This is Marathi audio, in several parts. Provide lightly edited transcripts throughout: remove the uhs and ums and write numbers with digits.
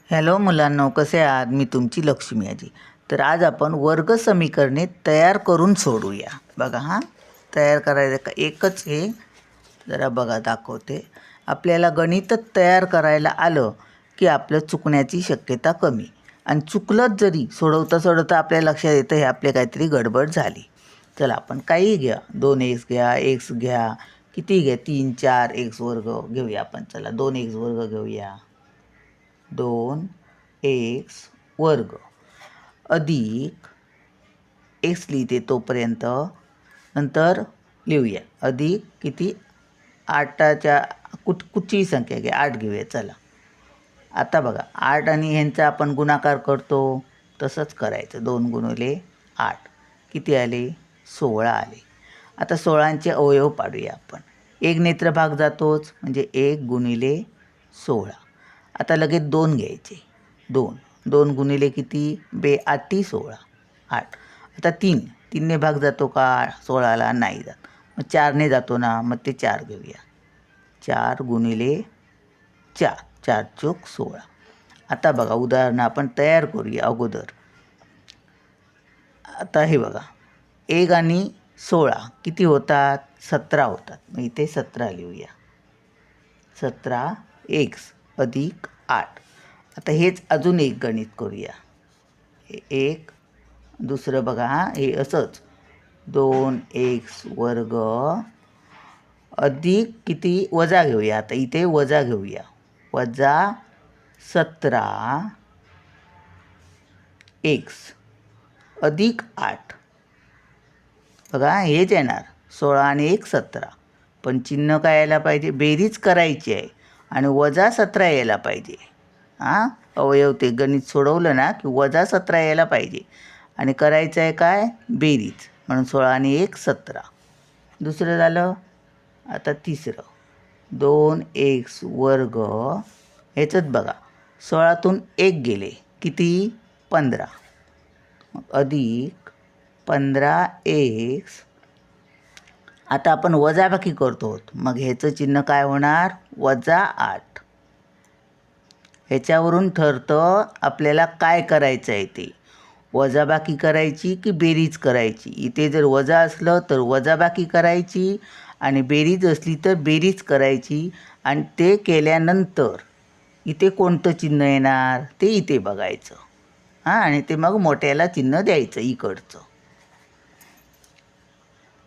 हॅलो मुलांनो, कसे आहात? मी तुमची लक्ष्मी आजी. तर आज आपण वर्ग समीकरणे तयार करून सोडूया. बघा तयार करायचं का एकच हे जरा बघा दाखवते. आपल्याला गणित तयार करायला आलं की आपलं चुकण्याची शक्यता कमी, आणि चुकलंच जरी सोडवता सोडवता आपल्या लक्षात येतं हे आपले काहीतरी गडबड झाली. चला आपण काही घ्या, 2x घ्या, x घ्या, किती घ्या, 3 4 x वर्ग घेऊया आपण. चला 2x वर्ग घेऊया. 2x वर्ग अधिक x लिहिते तोपर्यंत, नंतर लिहूया अधिक किती, 8च्या कुठचीही संख्या घ्या, 8 घेऊया. चला आता बघा 8 आणि ह्यांचा आपण गुणाकार करतो तसंच करायचं. 2 गुणिले 8 किती आले? 16 आले. आता 16चे अवयव पाडूया आपण. एक नेत्र भाग जातोच, म्हणजे 1 गुणिले 16. आता लगेच 2 घ्यायचे. 2 गुणिले किती? 8 16 8. आता 3ने भाग जातो का 16ला? नाही जात. मग 4ने जातो ना, मग ते 4 घेऊया. 4 गुणिले 4 4 चोक 16. आता बघा उदाहरण आपण तयार करूया अगोदर. आता हे बघा 1 आणि 16 किती होतात? 17 होतात. मग इथे 17 लिहूया. 17x अधिक 8. आता हेच अजून एक गणित करूया. एक दुसरं बघा हे असंच 2x वर्ग अधिक किती, वजा घेऊया. आता इथे वजा घेऊया. वजा 17x अधिक 8. बघा हेच येणार. 16 आणि 1 17. पण चिन्ह काय यायला पाहिजे? बेरीज करायची आहे आणि वजा 17 यायला पाहिजे. अवयव ते गणित सोडवलं ना की वजा 17 यायला पाहिजे, आणि करायचं आहे काय? बेरीज. म्हणून 16 आणि 1 17. दुसरं झालं. आता तिसरं 2x वर्ग. ह्याचंच बघा 16तून 1 गेले किती? 15. मग अधिक 15x. आता आपण वजाबाकी करतो, मग ह्याचं चिन्ह काय होणार? वजा 8. ह्याच्यावरून ठरतं आपल्याला काय करायचं आहे ते. वजाबाकी करायची की बेरीज करायची. इथे जर वजा असलं तर वजाबाकी करायची, आणि बेरीज असली तर बेरीज करायची. आणि ते केल्यानंतर इथे कोणतं चिन्ह येणार ते इथे बघायचं. आणि ते मग मोठ्याला चिन्ह द्यायचं इकडचं.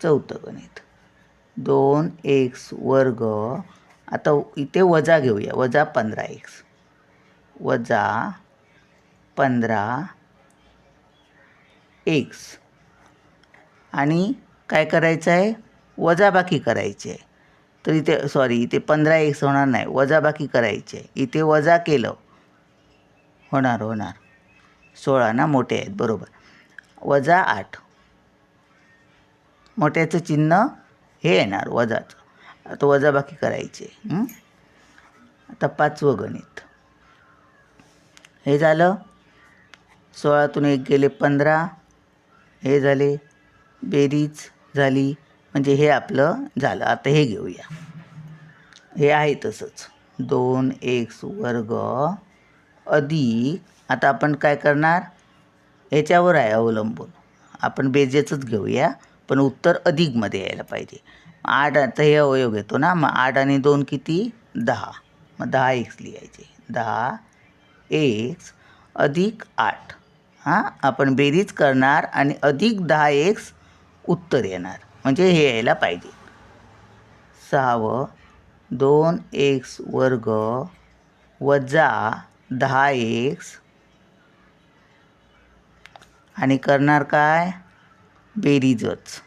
चौथं गणित 2x वर्ग. आता इथे वजा घेऊया. वजा 15x वजा 15x. आणि काय करायचं आहे? वजाबाकी करायची आहे. तर इथे इथे 15x होणार नाही, वजाबाकी करायची आहे. इथे वजा केलं होणार 16 ना, मोठे आहेत बरोबर. वजा 8. मोठ्याचं चिन्ह हे येणार वजाचं. आता वजाबाकी करायची. आता पाचवं गणित हे झालं. 16तून 1 गेले 15. हे झाले. बेरीज झाली, म्हणजे हे आपलं झालं. आता हे घेऊया. हे आहे तसंच 2x वर्ग अधिक. आता आपण काय करणार? ह्याच्यावर आहे अवलंबून. आपण बेजेचंच घेऊया, पण उत्तर अधिकमध्ये यायला पाहिजे. 8. आता हे अवयव घेतो ना, मग 8 आणि 2 किती? 10. मग 10x लिहायचे. 10x अधिक 8. आपण बेरीज करणार आणि अधिक 10x उत्तर येणार, म्हणजे हे यायला पाहिजे. 6वं 2x वर्ग वजा 10x. आणि करणार काय? बेरीजच.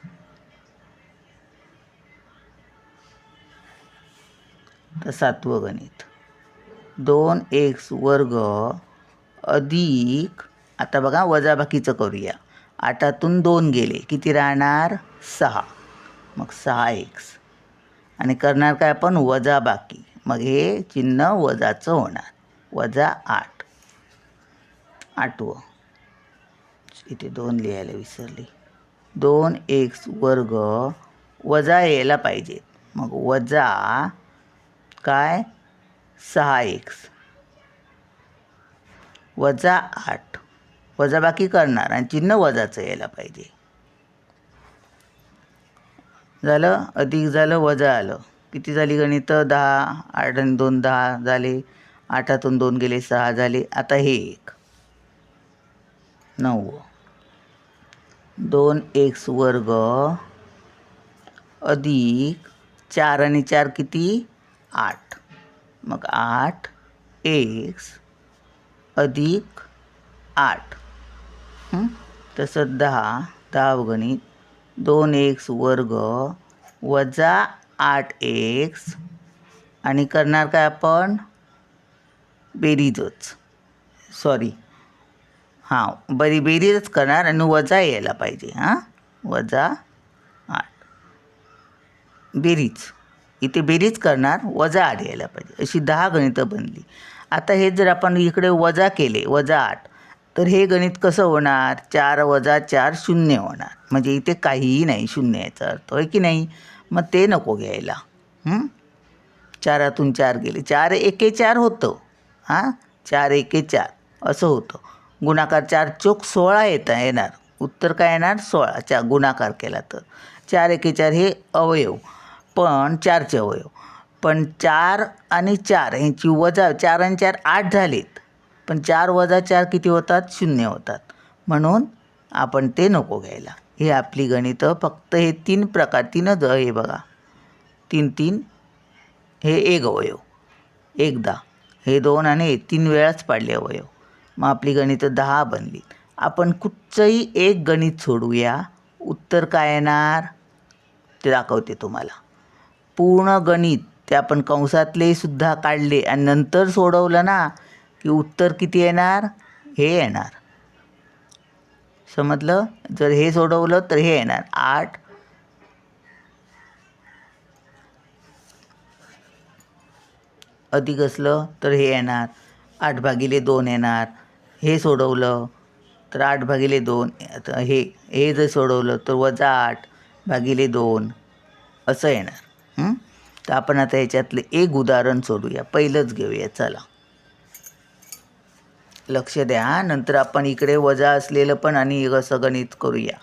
तर 7वं गणित 2x वर्ग अधिक. आता बघा वजाबाकीचं करूया. 8तून 2 गेले किती राहणार? 6. मग 6x. आणि करणार काय आपण? वजाबाकी. मग हे चिन्ह वजाचं होणार. वजा 8. 8वं इथे 2 लिहायला विसरली. 2x वर्ग वजा यायला पाहिजे. मग वजा काय? 6x. -8 वजाबाकी करणार आणि चिन्ह वजाचं यायला पाहिजे. झालं, अधिक झालं, वजा आलं. किती झाली गणितं? 10. 8 आणि 2 10 झाले. 8तून 2 गेले 6 झाले. आता हे 1 9 2x वर्ग अधिक 4 आणि 4 किती? 8. मग 8x अधिक 8. तसं 10 गणित 2x वर्ग वजा 8x आणि करणार काय आपण? बेरीजच. बेरीजच करणार आणि वजा यायला पाहिजे. वजा 8 बेरीज. इथे बेरीज करणार, वजा 8 यायला पाहिजे. अशी 10 गणितं बनली. आता हे जर आपण इकडे वजा केले, वजा 8, तर हे गणित कसं होणार? 4 वजा 4 0 होणार. म्हणजे इथे काहीही नाही, शून्य याचा अर्थ, होय की नाही? मग ते नको घ्यायला. 4तून 4 गेले. 4 एके 4 होतं. 4 एके 4 असं होतं. गुणाकार 4 चोक 16 येणार. उत्तर काय येणार? 16. गुणाकार केला तर 4 एके 4 हे अवयव, पण 4चे अवयव. पण 4 आणि 4 ह्यांची वजा, 4 आणि 4 8 झालेत. पण 4 वजा 4 किती होतात? 0 होतात. म्हणून आपण ते नको घ्यायला. हे आपली गणितं फक्त हे 3 प्रकार, 3च. हे बघा 3 3, हे एक अवयव एकदा, हे 2 आणि हे 3 वेळाच पाडले अवयव. मग आपली गणितं 10 बनली. आपण कुठचंही एक गणित सोडूया, उत्तर काय येणार ते दाखवते तुम्हाला. पूर्ण गणित ते आपण कंसातले सुद्धा काढले आणि नंतर सोडवलं ना की उत्तर किती येणार? हे येणार. समजलं? जर हे सोडवलं तर हे येणार 8 अधिक असलं तर हे येणार 8/2 येणार. हे सोडवलं तर 8/2. हे जर सोडवलं तर वजा 8/2 असं येणार. तर आपण आता याच्यातलं एक उदाहरण सोडूया. पहिलंच घेऊया. चला, लक्ष द्या. नंतर आपण इकडे वजा असलेलं पण आणि असं गणित करूया.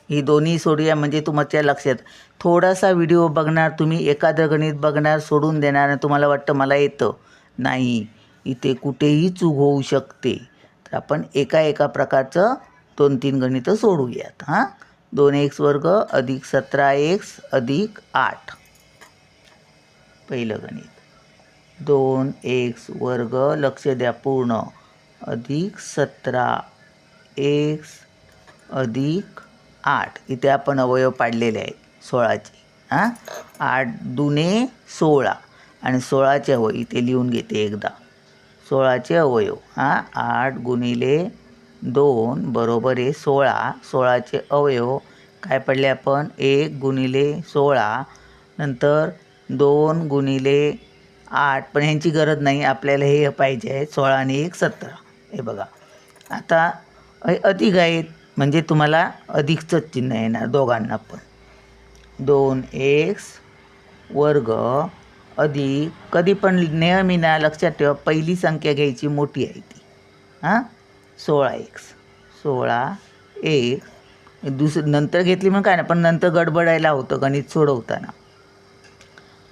ही दोन्ही सोडूया म्हणजे तुमच्या लक्षात. थोडासा व्हिडिओ बघणार तुम्ही, एखादं गणित बघणार, सोडून देणार आणि तुम्हाला वाटतं मला येतं. नाही, इथे कुठेही चूक होऊ शकते. तर आपण एका प्रकारचं 2-3 गणितं सोडूयात. 2x वर्ग अधिक 17x अधिक 8. पहिलं गणित 2x वर्ग, लक्ष द्या पूर्ण, अधिक 17x अधिक 8. इथे आपण अवयव पाडलेले आहेत 16चे. 8 दुने 16 आणि 16चे अवयव इथे लिहून घेते एकदा. 16चे अवयव 8 गुणिले 2 बरोबर आहे 16. 16चे अवयव काय पडले आपण? 1 गुणिले 16, नंतर 2 गुणिले 8. पण ह्यांची गरज नाही, आपल्याला हे पाहिजे आहे 16 आणि 1 17. हे बघा. आता हे अधिक आहेत म्हणजे तुम्हाला अधिकचंच चिन्ह येणार दोघांना पण. 2x वर्ग अधिक, कधी पण नेहमी ना लक्षात ठेवा, पहिली संख्या घ्यायची मोठी आहे ती. 16x 16x नंतर घेतली मग काय ना, पण नंतर गडबडायला होतं गणित सोडवताना.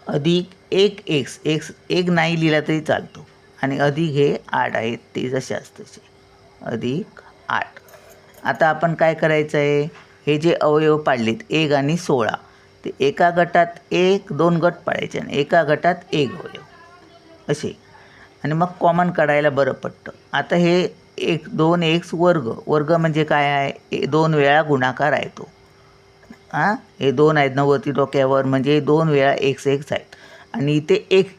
अधिक 1x, एक नाही लिहिला तरी चालतो, आणि अधिक हे 8 आहेत ते जशाच तसे, अधिक 8. आता आपण काय करायचं आहे? हे जे अवयव पाडलेत 1 आणि 16, ते एका गटात 1 2 गट पाडायचे आणि एका गटात 1 अवयव असे, आणि मग कॉमन काढायला बरं पडतं. आता हे 2x वर्ग म्हणजे काय आहे? 2 वेळा गुणाकार आहे तो. हे 2 आहेत ना वरती डोक्यावर, म्हणजे 2 वेळा x आहेत, आणि इथे एक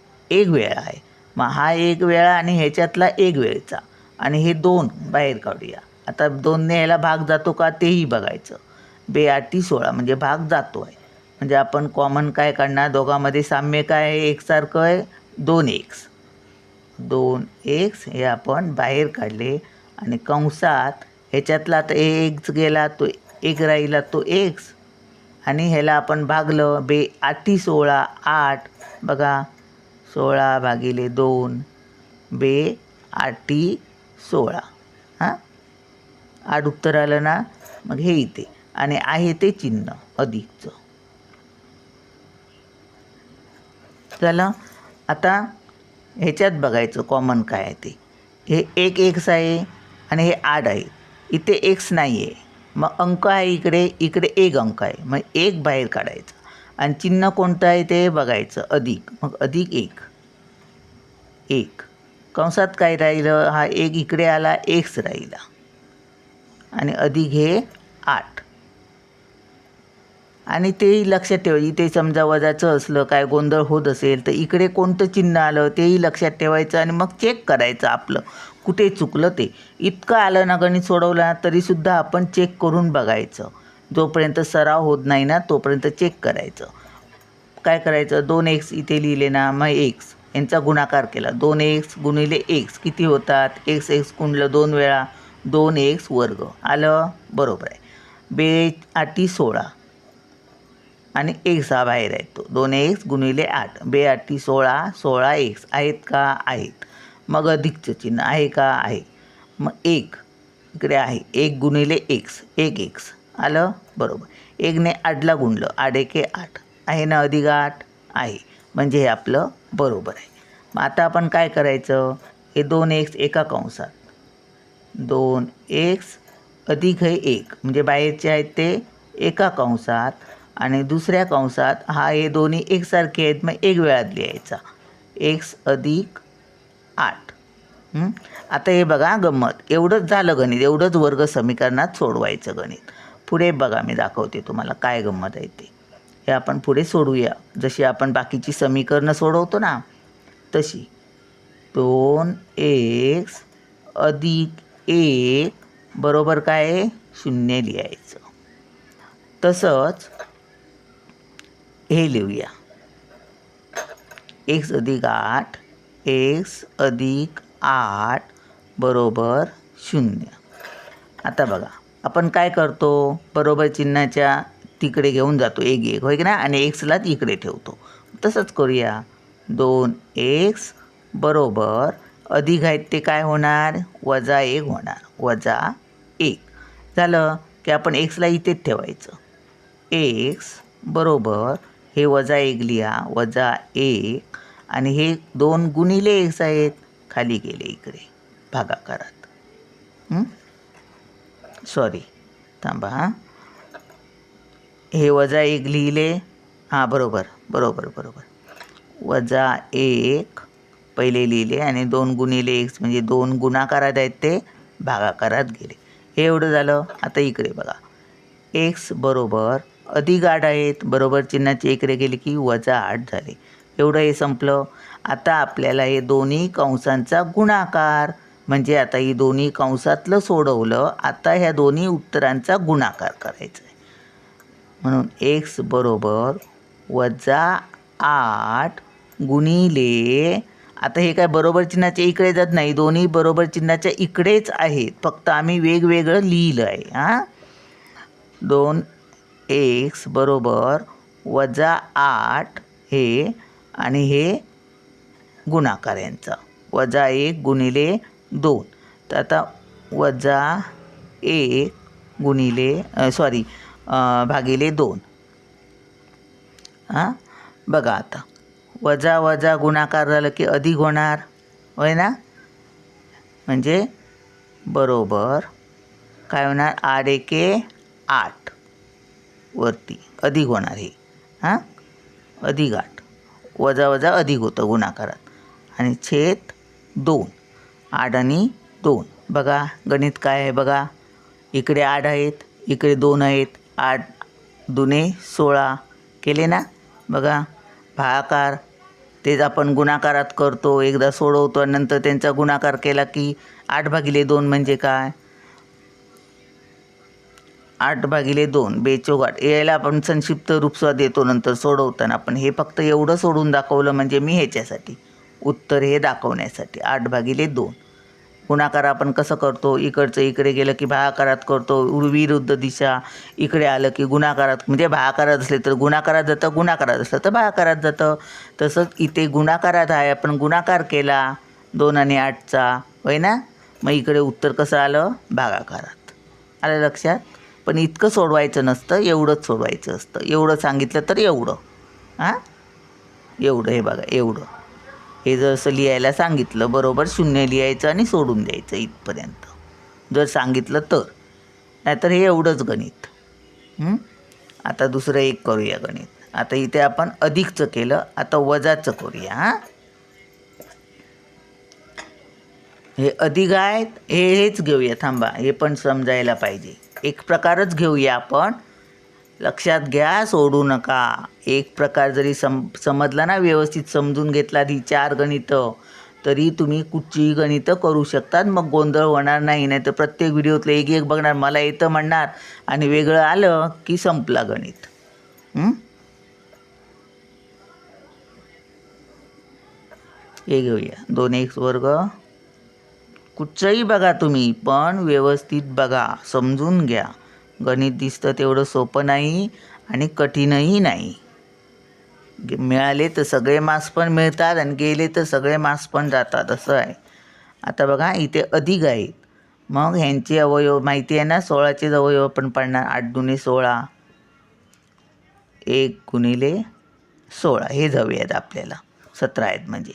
वेळा आहे. मग हा 1 वेळा आणि ह्याच्यातला 1 वेळचा, आणि हे 2 बाहेर काढूया. आता 2ने ह्याला भाग जातो का तेही बघायचं. 2×8 16 म्हणजे भाग जातो आहे. म्हणजे आपण कॉमन काय काढणार? दोघांमध्ये साम्य काय आहे? एकसारखं आहे 2x. 2x हे आपण बाहेर काढले, आणि कंसात ह्याच्यातला आता 1 गेला तो 1 राहिला तो x, आणि ह्याला आपण भागलं 2×8 16 8. बघा 16/2 2 2×8 16. हां, 8 उत्तर आलं ना. मग हे इथे आणि आहे ते चिन्ह अधिकचं झालं. आता ह्याच्यात बघायचं कॉमन काय आहे ते. हे एक एक्स आहे आणि हे 8 आहे. इथे एक्स नाही आहे. मग अंक आहे इकडे, इकडे एक अंक आहे. मग एक बाहेर काढायचं आणि चिन्ह कोणतं आहे ते बघायचं अधिक. मग अधिक एक, एक कंसात काय राहिलं, हा एक इकडे आला, एक्स राहिला आणि अधिक हे 8. आणि तेही लक्षात ठेवा, इथे समजा वजाचं असलं काय गोंधळ होत असेल तर इकडे कोणतं चिन्ह आलं तेही लक्षात ठेवायचं आणि मग चेक करायचं आपलं कुठे चुकलं ते. इतकं आलं ना गणित सोडवलं तरीसुद्धा आपण चेक करून बघायचं. जोपर्यंत सराव होत नाही ना तोपर्यंत चेक करायचं. काय करायचं, 2x इथे लिहिले ना, मग एक्स यांचा गुणाकार केला. 2x गुणिले एक्स किती होतात, एक्स एक्स गुणलं 2 वेळा, 2x वर्ग आलं. बरोबर आहे. 2 × 8 = 16 आणि एक्स हा बाहेर आहे तो. 2x गुणिले 8, 2 × 8 = 16, 16x आहेत का, आहेत. मग अधिकचं चिन्ह आहे का, आहे. मग एक इकडे आहे, 1 गुणिले एक्स, 1x आलं. बरोबर. 1ने 8ला गुणलं, 8 × 1 = 8 आहे ना, अधिक 8 आहे. म्हणजे हे आपलं बरोबर आहे. मग आता आपण काय करायचं, हे 2x एका कंसात, 2x अधिक हे 1 म्हणजे बाहेरचे आहेत ते एका कंसात आणि दुसऱ्या कंसात हा हे दोन्ही एकसारखे आहेत. मग एक वेळात लिहायचा, x अधिक 8. आता हे बघा गंमत, एवढंच झालं गणित, एवढंच वर्ग समीकरणात सोडवायचं गणित. पुढे बघा मी दाखवते तुम्हाला काय गंमत आहे ते. हे आपण पुढे सोडूया, जशी आपण बाकीची समीकरणं सोडवतो ना तशी. 2x अधिक 1 बरोबर काय आहे, 0 लिहायचं. तसंच हे लिहूया, x अधिक 8, x अधिक 8 बरोबर 0. आता बघा आपण काय करतो, बरोबर चिन्हाच्या तिकडे घेऊन जातो 1 1 होय की ना, आणि एक्सला इकडे ठेवतो. तसंच करूया. 2x बरोबर अधिक आहेत ते काय होणार, -1 होणार, -1 झालं की आपण एक्सला इथेच ठेवायचं. x बरोबर हे -1 लिहा, -1 आणि हे 2 गुणिले x आहेत, खाली गेले इकडे भागाकारात. सॉरी थांबा, हां, हे -1 लिहिले. हां बरोबर बरोबर बरोबर, -1 पहिले लिहिले आणि 2 गुणिले x म्हणजे 2 गुणाकारात आहेत ते भागाकारात गेले. हे एवढं झालं. आता इकडे बघा, x बरोबर अधिक 8 आहेत, बरोबर चिन्हाचे इकडे गेले की -8 झाले. एवढं हे संपलं. आता आपल्याला हे दोन्ही कंसांचा गुणाकार म्हणजे आता ही दोन्ही कंसातलं सोडवलं, आता ह्या दोन्ही उत्तरांचा गुणाकार करायचा आहे. म्हणून x बरोबर -8 गुणिले, आता हे काय बरोबर चिन्हाच्या इकडे जात नाही, दोन्ही बरोबर चिन्हाच्या इकडेच आहेत, फक्त आम्ही वेगवेगळं लिहिलं आहे. हां, 2x बरोबर -8 हे आणि हे गुणाकार यांचा, -1 गुणिले 2. तर आता -1 गुणिले भागिले 2. हां बघा, आता वजा वजा गुणाकार झालं की अधिक होणार होय ना, म्हणजे बरोबर काय होणार, 8 × 1 = 8 वरती अधिक होणार हे. हां, अधिक 8 वजा वजा अधिक होतं गुणाकारात आणि छेद 2, 8 आणि 2. बघा गणित काय आहे बघा, इकडे 8 आहेत, इकडे 2 आहेत, 8 दुने 16 केले ना. बघा भागाकार तेच आपण गुणाकारात करतो, एकदा सोडवतो आणि नंतर त्यांचा गुणाकार केला की 8/2 म्हणजे काय, 8/2 बेचौघाट. यायला आपण संक्षिप्त रूपसुद्धा देतो नंतर सोडवताना. पण हे फक्त एवढं सोडून दाखवलं म्हणजे मी ह्याच्यासाठी उत्तर हे दाखवण्यासाठी. 8/2 गुणाकार आपण कसं करतो, इकडचं इकडे गेलं की भागाकारात करतो, विरुद्ध दिशा, इकडे आलं की गुणाकारात, म्हणजे भागाकारात असले तर गुणाकारात जातं, गुणाकारात असलं तर भागाकारात जातं. तसंच इथे गुणाकारात आहे, आपण गुणाकार केला 2 आणि 8चा होय ना, मग इकडे उत्तर कसं आलं, भागाकारात. आलं लक्षात. पण इतकं सोडवायचं नसतं, एवढंच सोडवायचं असतं. एवढं सांगितलं तर एवढं, हां एवढं, हे बघा एवढं. हे जर असं लिहायला सांगितलं बरोबर शून्य लिहायचं आणि सोडून द्यायचं इथपर्यंत जर सांगितलं तर. नाहीतर हे एवढंच गणित. आता दुसरं एक करूया गणित. आता इथे आपण अधिकचं केलं, आता वजाचं करूया. हां हे अधिक आहेत, हेच घेऊया. थांबा, हे पण समजायला पाहिजे. एक प्रकारच घेऊया आपण, लक्षात घ्या, सोडू नका. एक प्रकार जरी समजला ना, व्यवस्थित समजून घेतला ही 4 गणितं, तरी तुम्ही कुठचीही गणितं करू शकतात. मग गोंधळ होणार नाही. नाही तर प्रत्येक व्हिडिओतलं एक एक बघणार, मला येतं म्हणणार आणि वेगळं आलं की संपला गणित. हे घेऊया 2x वर्ग. कुठचंही बघा तुम्ही, पण व्यवस्थित बघा, समजून घ्या. गणित दिसतं तेवढं सोपं नाही आणि कठीणही नाही. मिळाले तर सगळे मार्क्स पण मिळतात आणि गेले तर सगळे मार्क्स पण जातात, असं आहे. आता बघा इथे अधिक आहेत, मग ह्यांचे अवयव माहिती आहे ना, 16चे अवयव पण पडणार. 8 दुणे 16, 1 गुणिले 16 हे हवे आपल्याला. 17 आहेत म्हणजे.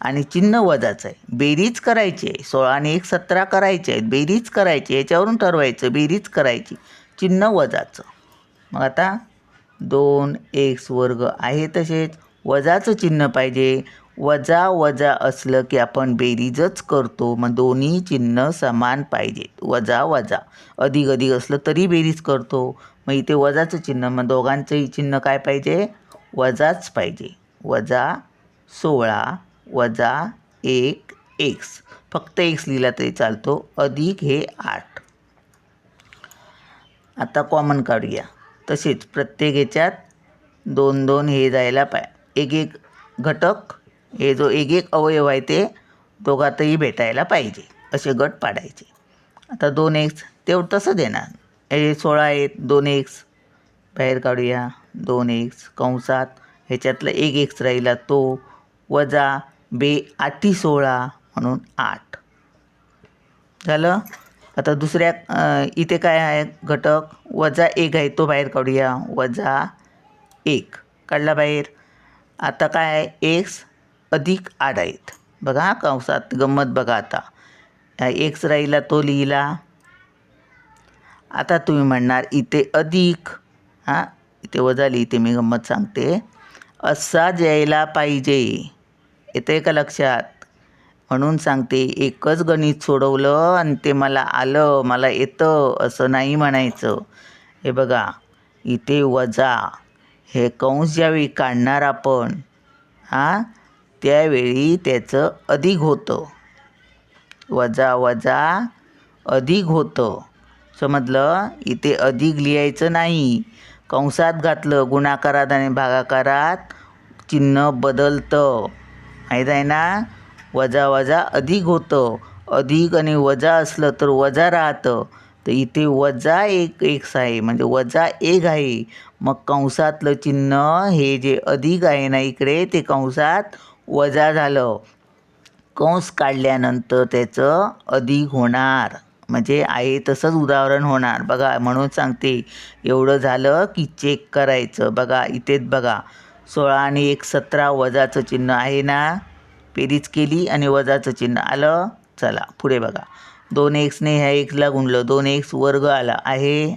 आणि चिन्ह वजाचं आहे, बेरीज करायची आहे. 16 आणि 1 17 करायचे आहेत, बेरीज करायची, याच्यावरून ठरवायचं बेरीज करायची. चिन्ह वजाचं. मग आता 2x वर्ग आहे तसेच, वजाचं चिन्ह पाहिजे. वजा वजा असलं की आपण बेरीजच करतो, मग दोन्ही चिन्ह समान पाहिजेत. वजा वजा, अधिक अधिक असलं तरी बेरीज करतो. मग इथे वजाचं चिन्ह, मग दोघांचंही चिन्ह काय पाहिजे, वजाच पाहिजे. वजा 16 वजा 1x, फक्त x लिहिला तरी चालतो. अधिक हे 8. आता कॉमन काढूया. तसेच प्रत्येक ह्याच्यात 2 2 हे जायला एक एक घटक, हे जो एक एक अवयव आहे ते दोघातही भेटायला पाहिजे, असे गट पाडायचे. आता 2x तेवढं तसं देणार. हे 16 आहेत, 2x बाहेर काढूया. 2x कंसात ह्याच्यातला 1x राहिला तो, वजा 8 16 म्हणून 8 झालं. आता दुसऱ्या इथे काय आहे घटक, वजा 1 आहे, तो बाहेर काढूया. वजा 1 काढला बाहेर. आता काय आहे, x अधिक 8 आहेत. बघा कंसात गंमत बघा. आता x राहिला तो लिहिला. आता तुम्ही म्हणणार इथे अधिक, इथे वजा लिहिते मी, गंमत सांगते. असा यायला पाहिजे, येते का लक्षात, म्हणून सांगते. एकच गणित सोडवलं आणि ते मला आलं, मला येतं असं नाही म्हणायचं. हे बघा इथे वजा, हे कंस ज्यावेळी काढणार आपण त्यावेळी त्याचं अधिक होतं. वजा वजा अधिक होतं, समजलं. इथे अधिक लिहायचं नाही, कंसात घातलं. गुणाकारात आणि भागाकारात चिन्ह बदलतं, माहीत आहे ना. वजा वजा अधिक होतं, अधिक आणि वजा असलं तर वजा राहतं. तर इथे वजा 1x आहे, म्हणजे वजा 1 आहे. मग कंसातलं चिन्ह हे जे अधिक आहे ना इकडे, ते कंसात वजा झालं. कंस काढल्यानंतर त्याचं अधिक होणार, म्हणजे आहे तसंच उदाहरण होणार. बघा म्हणून सांगते, एवढं झालं की चेक करायचं. बघा इथेच बघा, 16 आणि 1 17, वजाचं चिन्ह आहे ना, बेरीज केली आणि वजाचं चिन्ह आलं. चला पुढे बघा. 2xने ह्या 1ला गुणलं, 2x वर्ग आला आहे.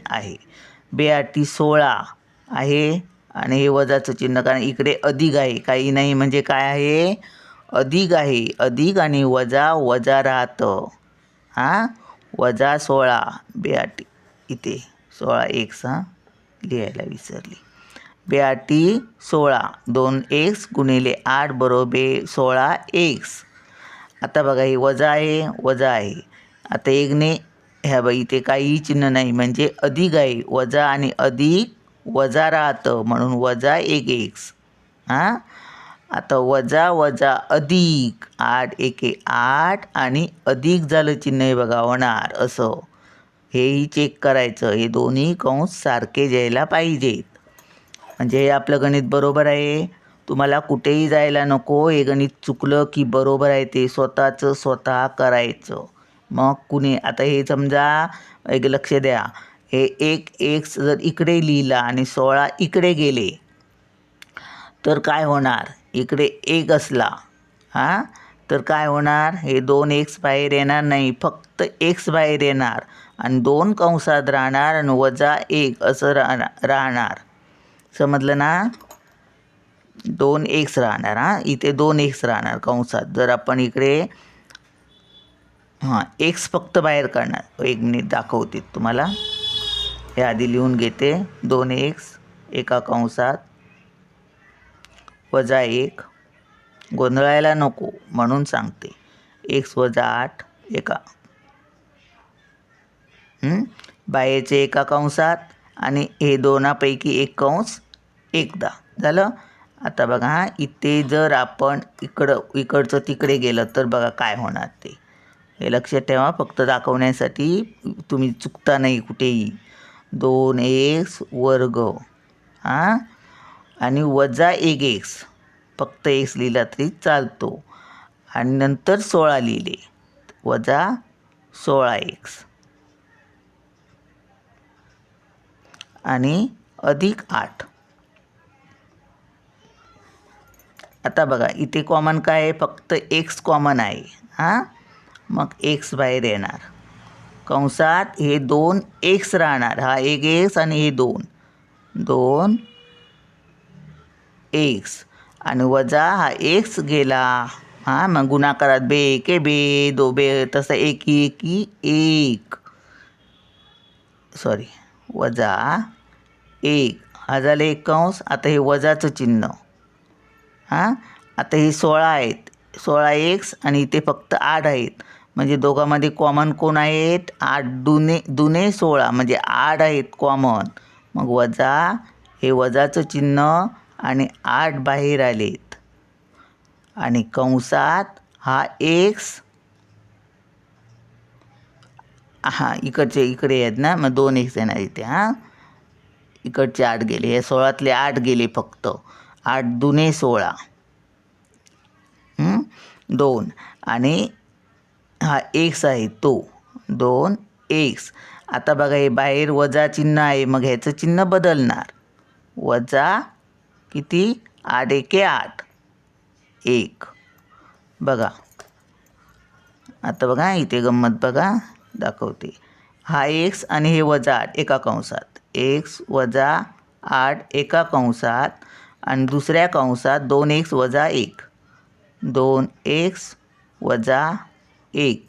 8 16 आहे आणि हे वजाचं चिन्ह, कारण इकडे अधिक आहे, काही नाही म्हणजे काय आहे, अधिक आहे. अधिक आणि वजा वजा राहतं. वजा 16 8, इथे 16 x लिहायला विसरली. 8 16, 2x गुणिले 8 बरोबर 16x. आता बघा हे वजा आहे. आता 1ने ह्या बाई इथे काहीही चिन्ह नाही, म्हणजे अधिक आहे. वजा आणि अधिक वजा राहतं, म्हणून वजा 1x. आता वजा वजा अधिक 8 1 8 आणि अधिक झालं चिन्ह, हे बघा होणार असं. हेही चेक करायचं, हे दोन्ही कंस सारखे यायला पाहिजेत, म्हणजे हे आपलं गणित बरोबर आहे. तुम्हाला कुठेही जायला नको, हे गणित चुकलं की बरोबर आहे ते स्वतःचं स्वतः करायचं. मग कुणी आता हे समजा एक लक्ष द्या, हे एक एक्स जर इकडे लिहिला आणि 16 इकडे गेले तर काय होणार? इकडे एक असला तर काय होणार? हे 2 एक्स बाहेर येणार नाही, फक्त एक्स बाहेर येणार आणि 2 कंसात राहणार आणि -1 असं राहणार. समजलं ना? 2 एक्स राहणार. इथे 2 एक्स राहणार कंसात. जर आपण इकडे एक्स फक्त बाहेर काढणार. 1 मिनिट दाखवते तुम्हाला. हे आधी लिहून घेते. 2 एक्स एका कंसात -1, गोंधळायला नको म्हणून सांगते. x - 8 एका बाहेरचे एका कंसात आणि हे दोनापैकी एक कंस एकदा झालं. आता बघा इथे जर आपण इकडचं तिकडे गेलं तर बघा काय होणार ते. हे लक्षात ठेवा, फक्त दाखवण्यासाठी, तुम्ही चुकता नाही कुठेही. 2x वर्ग आणि -1 एक्स, फक्त एक्स लिहिला तरी चालतो. आणि नंतर 16 लिहिले, -16 एक्स आणि +8. आता बघा इथे कॉमन काय आहे? फक्त एक्स कॉमन आहे. मग एक्स बाहेर येणार. कंसात हे 2 एक्स राहणार. हा 1 एक्स आणि हे 2 एक्स आणि वजा हा एक्स गेला. मग गुणाकारात बे एके बे, दो बे, तसं एकी एकी एक, सॉरी -1 हा झाला एक कंस. आता हे वजाचं चिन्ह. आता हे 16 आहेत, 16 एक्स आणि इथे फक्त 8 आहेत. म्हणजे दोघांमध्ये कॉमन कोण आहेत? 8 दुने 16 म्हणजे 8 आहेत कॉमन. मग हे वजाचं चिन्ह आणि 8 बाहेर आलेत आणि कंसात हा एक्स इकडे आहेत ना, मग 2 एक्स येणार इथे. इकडचे 8 गेले, हे 16तले 8 गेले फक्त. 8 दुने 16 2 आणि हा एक्स आहे तो 2 एक्स. आता बघा हे बाहेर वजा चिन्ह आहे, मग ह्याचं चिन्ह बदलणार. वजा किती? 8 एके 8 1. बघा आता बघा इथे गंमत बघा दाखवते. हा एक्स आणि हे -8 एका कंसात. एक्स - 8 एका कंसात आणि दुसऱ्या कंसात 2 एक्स - 1 2 एक्स - 1.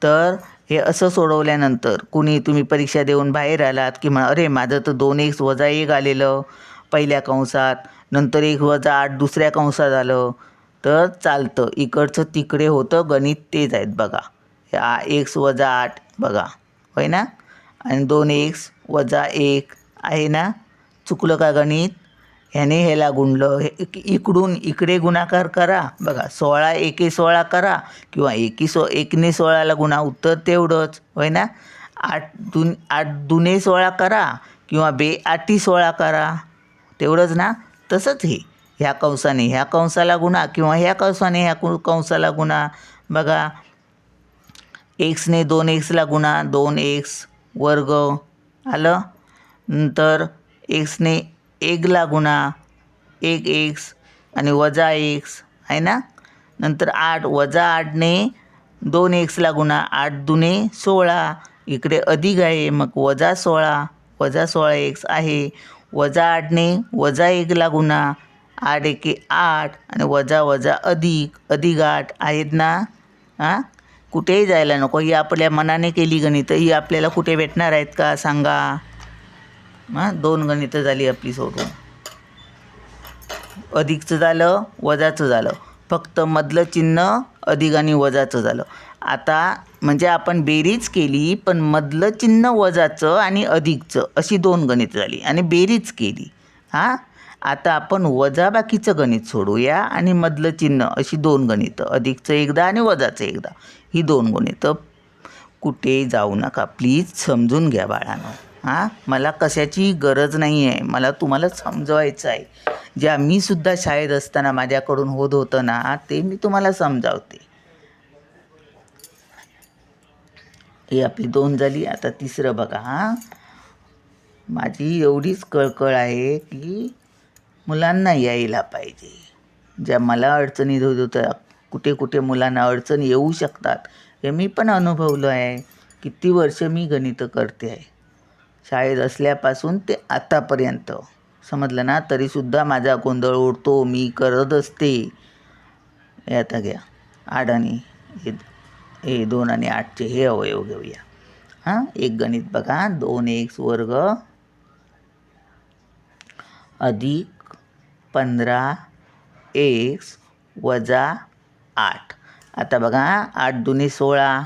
तर हे असं सोडवल्यानंतर तुम्ही परीक्षा देऊन बाहेर आलात की अरे माझं तर 2 एक्स - 1 आलेलं पहिल्या कंसात, नंतर 1 - 8 दुसऱ्या कंसात आलं, तर चालतं. इकडचं तिकडे होतं, गणित तेच आहेत बघा. x - 8 बघा, होय ना, आणि 2 एक्स - 1 आहे ना. चुकलं का गणित? ह्याने ह्याला गुणलं, इकडून इकडे गुणाकार करा. बघा 16 एके 16 करा किंवा 1ने 16ला गुणा, उत्तर तेवढंच, होय ना. 8 दुने 16 करा किंवा 8 16 करा, तेवढंच ना. तसंच ह्या कंसाने ह्या कंसाला गुणा किंवा ह्या कंसाने ह्या कंसाला गुणा. बघा एक्सने 2 एक्सला गुणा, 2 एक्स वर्ग आलं. नंतर एक्सने 1ला गुणा, 1 एक्स आणि -1 आहे ना. नंतर 8 -8ने 2 एक्सला गुणा, 8 दुने 16, इकडे अधिक आहे मग -16 एक्स आहे. -8ने -1ला गुणा, 8 एके 8 आणि वजा अधिक 8 आहेत ना. कुठेही जायला नको. ही आपल्या मनाने केली गणितं, ही आपल्याला कुठे भेटणार आहेत का सांगा. 2 गणितं झाली आपली सोडून. अधिकचं झालं, वजाचं झालं, फक्त मधलं चिन्ह अधिक आणि वजाचं झालं. आता म्हणजे आपण बेरीज केली, पण मधलं चिन्ह वजाचं आणि अधिकचं अशी 2 गणितं झाली आणि बेरीज केली. आता आपण वजाबाकीचं गणित सोडूया आणि मधलं चिन्ह अशी 2 गणितं, अधिकचं एकदा आणि वजाचं एकदा, ही 2 गणितं. कुठे जाऊ नका प्लीज, समजून घ्या बाळांनो. मला कशाची गरज नाही आहे, मला तुम्हाला समजवायचं आहे. ज्या मी सुद्धा शाळेत असताना माझ्याकडून होत होतं ना, ते मी तुम्हाला समजावते. ही आपली 2 झाली. आता तिसरं बघा. माझी एवढीच कळकळ आहे की मुलांना यायला पाहिजे. ज्या मला अडचणी होत होत्या, कुठे कुठे मुलांना अडचणी येऊ शकतात हे मी पण अनुभवलं आहे. किती वर्ष मी गणितं करते आहे, शाळेत असल्यापासून ते आतापर्यंत. समजलं ना. तरीसुद्धा माझा गोंधळ उडतो, मी करत असते. हे आता घ्या 8 आणि हे 2 आणि 8चे हे अवयव घेऊया. एक गणित बघा. 2x वर्ग अधिक 15x वजा 8. आता बघा 8 दुनी 16.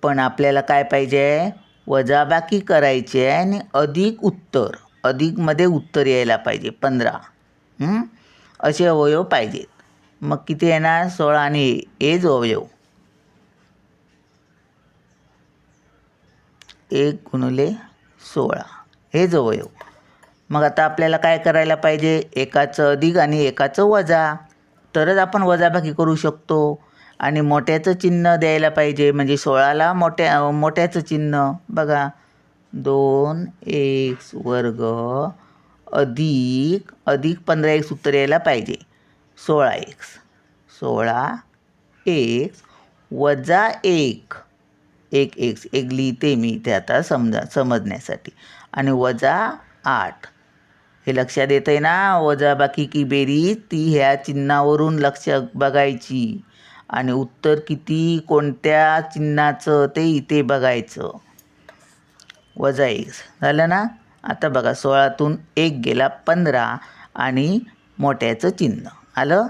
पण आपल्याला काय पाहिजे आहे, वजाबाकी करायची आहे आणि अधिक उत्तर. अधिकमध्ये उत्तर यायला पाहिजे 15. असे अवयव पाहिजेत. मग किती येणार 16 आणि हेच अवयव 1 गुणिले 16 हेच अवयव. मग आता आपल्याला काय करायला पाहिजे, एकाचं अधिक आणि एकाचं वजा. तरच आपण वजाबाकी करू शकतो. आणि मोठ्याचं चिन्ह द्यायला पाहिजे, म्हणजे 16ला मोठ्याचं चिन्ह. बघा 2x वर्ग अधिक 15x उत्तर यायला पाहिजे 16x. 16x वजा 1 लिहिते मी इथे आता समजण्यासाठी. आणि वजा 8. हे लक्षात येतं आहे ना. वजाबाकी की बेरीज ती ह्या चिन्हावरून लक्ष बघायची. आणि उत्तर किती कोणत्या चिन्हाचं ते इथे बघायचं. वजा 1 झालं ना. आता बघा 16तून 1 गेला 15 आणि मोठ्याचं चिन्ह आलं.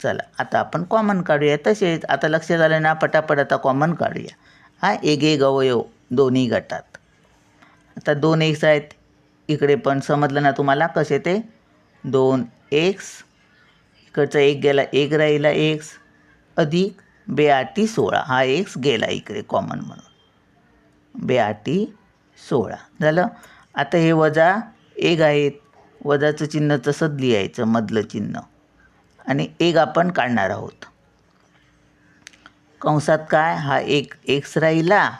चला आता आपण कॉमन काढूया. तसेच आता लक्षात आलं ना. पटापट आता कॉमन काढूया. एक अवयव दोन्ही गटात. आता 2x आहेत इकडे पण. समजलं ना तुम्हाला कसे ते. 2x इकडचा 1 गेला 1 राहिला x अधिक 8216. हा x गेला इकडे कॉमन म्हणून 8216 झालं. आता हे वजा 1 आहेत. वजाचं चिन्ह तसंच लिहायचं, मधलं चिन्ह. आणि 1 आपण काढणार आहोत. कंसात काय हा 1 x राहिला.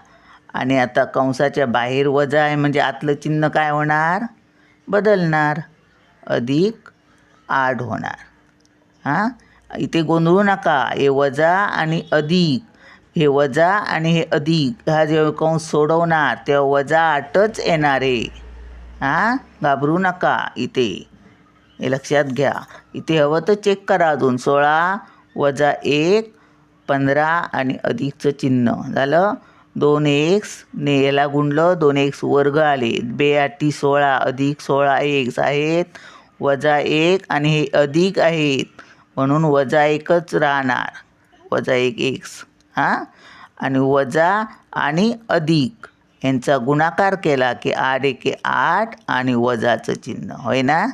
आणि आता कंसाच्या बाहेर वजा आहे म्हणजे आतलं चिन्ह काय होणार, बदलणार. अधिक 8 होणार. इथे गोंधळू नका. हे वजा आणि अधिक, हे वजा आणि हे अधिक. हा जेव्हा कंस सोडवणार तेव्हा वजा 8च येणार आहे. घाबरू नका इथे. हे लक्षात घ्या. इथे हवं तर चेक करा अजून. 16 वजा 1 15 आणि अधिकचं चिन्ह झालं. 2x ने याला गुणलं 2x वर्ग आले. 8216 अधिक 16x आहेत. वजा 1 आणि हे अधिक आहेत म्हणून वजा 1च राहणार. वजा 1x. आणि वजा आणि अधिक यांचा गुणाकार केला की 8 एके 8 आणि वजाचं चिन्ह. होय ना.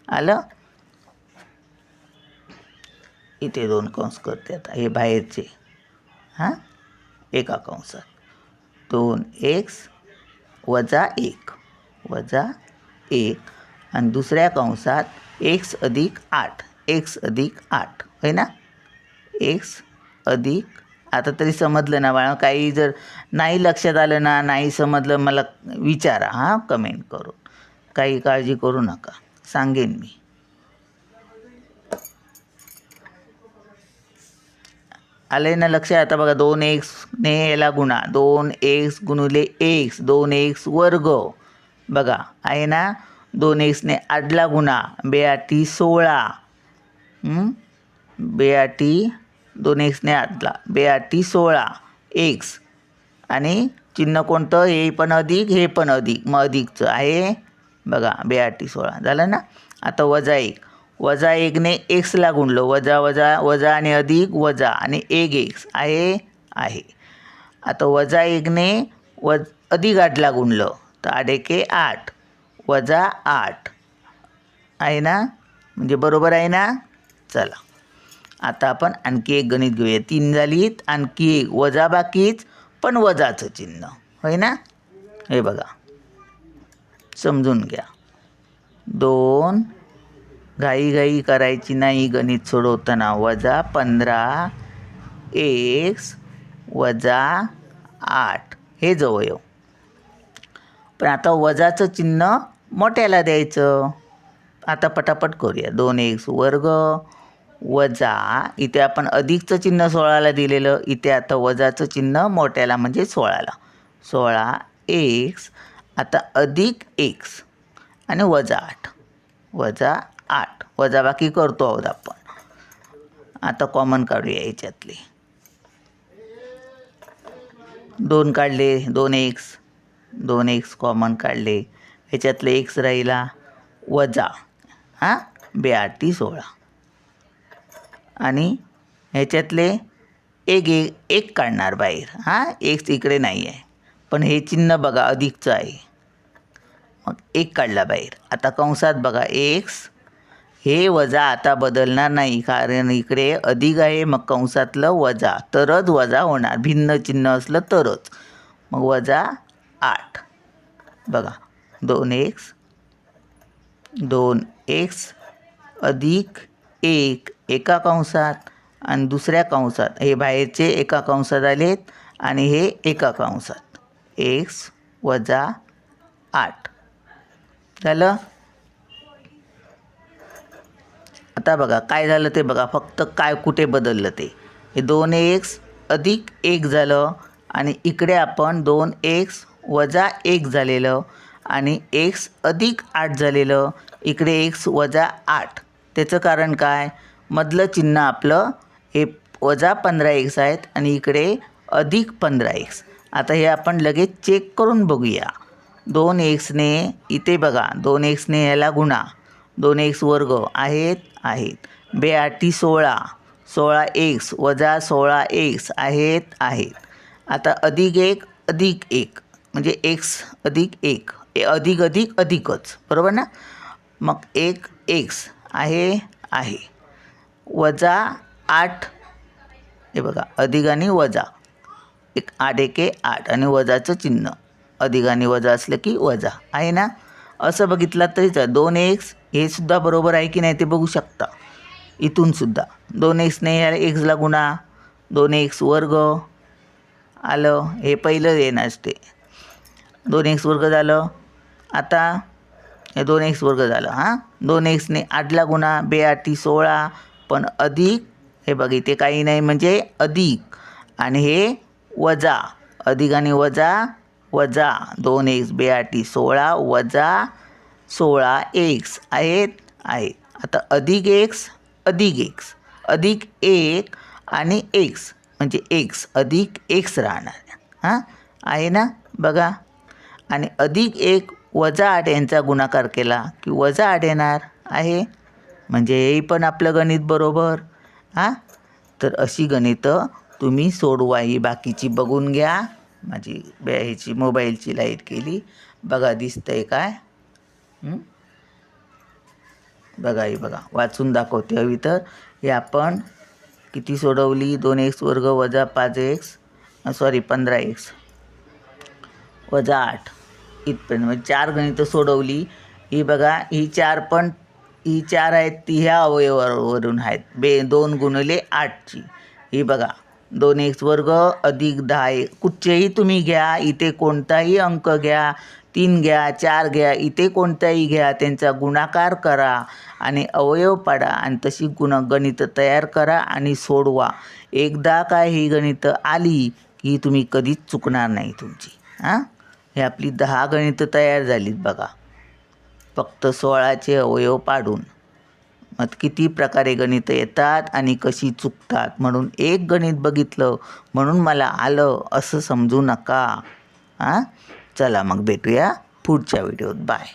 आलं. इथे 2 कंस करते आता. हे बाहेरचे एका कंसात 2x वजा 1 आणि दुसऱ्या कंसात x अधिक 8 होय ना. x अधिक. आता तरी समजलं ना बाळा. काही जर नाही लक्षात आलं ना, नाही समजलं, मला विचारा कमेंट करून. काही काळजी करू नका, सांगेन मी. आले ना लक्षात. आता बघा 2x ने याला गुणा. 2x गुणिले x 2x वर्ग. बघा आहे ना. 2x ने 8ला गुणा 8216. 2x ने 8ला 8216 x. आणि चिन्ह कोणतं, हे पण अधिक हे पण अधिक. मग अधिकचं आहे बघा 8216 झालं ना. आता वजा 1 ने एक्सला गुणलं. वजा आणि अधिक वजा आणि 1x आहे. आता वजा 1 ने अधिक 8ला गुणलं तर 8 एके 8 वजा 8 आहे ना. म्हणजे बरोबर आहे ना. चला आता आपण आणखी एक गणित घेऊया. 3 झालीत. आणखी एक वजा बाकीच पण वजाचं चिन्ह. होय ना. हे बघा समजून घ्या. 2 घाई करायची नाही गणित सोडवताना. वजा 15x वजा 8 हेच अवयव. पण आता वजाचं चिन्ह मोठ्याला द्यायचं. आता पटापट करूया. 2x वर्ग वजा, इथे आपण अधिकचं चिन्ह 16ला दिलेलं, इथे आता वजाचं चिन्ह मोठ्याला म्हणजे 16ला. 16x आता अधिक x आणि वजा 8. वजा 8 वजाबाकी करतो आहोत आपण. आता कॉमन काढूया याच्यातले. 2 काढले, 2x कॉमन काढले, ह्याच्यातले x राहिला वजा 8 16 आणि ह्याच्यातले एक काढणार बाहेर. x इकडे नाही आहे, पण हे चिन्ह बघा अधिकचं आहे, मग 1 काढला बाहेर. आता कंसात बघा x, हे वजा आता बदलणार नाही कारण इकडे अधिक आहे, मग कंसातलं वजा तरच वजा होणार, भिन्न चिन्ह असलं तरच. मग वजा 8 बघा 2x अधिक 1 एका कंसात आणि दुसऱ्या कंसात, हे बाहेरचे एका कंसात आलेत आणि हे एका कंसात, x वजा 8 झालं. आता बघा काय झालं ते बघा, फक्त काय कुठे बदललं ते. हे 2x अधिक 1 झालं आणि इकडे आपण 2x वजा 1 झालेलं आणि x अधिक 8 झालेलं, इकडे x वजा 8. त्याचं कारण काय, मधलं चिन्ह आपलं हे वजा 15x आहेत आणि इकडे अधिक 15x. आता हे आपण लगेच चेक करून बघूया. 2xने इथे बघा 2xने ह्याला गुणा, 2x वर्ग आहेत 2 16, 16x वजा 16x आहेत. आता अधिक 1 म्हणजे x अधिक 1 अधिक अधिकच, बरोबर ना. मग 1x आहे वजा 8, हे बघा अधिक आणि वजा, 8 1 8 आणि वजाचं चिन्ह, अधिक आणि वजा असलं की वजा आहे ना. असं बघितलं तरीच 2x हे सुद्धा बरोबर आहे की नाही ते बघू शकता. इथून सुद्धा 2xने ह्या xला गुणा, 2x वर्ग आलं, हे पहिलं येणार ते 2x वर्ग झालं. आता हे 2x वर्ग झालं. 2xने 8ला गुणा, 8 16, पण अधिक, हे बघ इथे काही नाही म्हणजे अधिक आणि हे वजा, अधिक आणि वजा 2x 8 16 वजा 16x आहेत. आता अधिक x अधिक 1 आणि x म्हणजे x अधिक x राहणार आहे ना बघा. आणि अधिक 1 वजा 8 यांचा गुणाकार केला की वजा 8 येणार आहे, म्हणजे हे पण आपलं गणित बरोबर. तर अशी गणितं तुम्ही सोडवा. ही बाकीची बघून घ्या. माझी ह्याची मोबाईलची लाईट केली बघा, दिसतंय काय बघा. ही बघा वाचून दाखवते हवी तर. हे आपण किती सोडवली, 2x वर्ग वजा 15x वजा 8 इथपर्यंत म्हणजे 4 गणितं सोडवली. ही बघा ही 4 आहेत ती ह्या अवयवावरून आहेत, 2 गुणिले 8ची. ही बघा 2x वर्ग अधिक 10 कुठचेही तुम्ही घ्या, इथे कोणताही अंक घ्या, 3 घ्या 4 घ्या, इथे कोणताही घ्या, त्यांचा गुणाकार करा आणि अवयव पाडा आणि तशी गणितं तयार करा आणि सोडवा. एकदा काय ही गणितं आली की तुम्ही कधीच चुकणार नाही तुमची. हे आपली 10 गणितं तयार झालीत बघा, फक्त 16चे अवयव पाडून. मग किती प्रकारे गणितं येतात आणि कशी चुकतात. म्हणून एक गणित बघितलं म्हणून मला आलं असं समजू नका. चला मग भेटूया पुढच्या व्हिडिओत. बाय.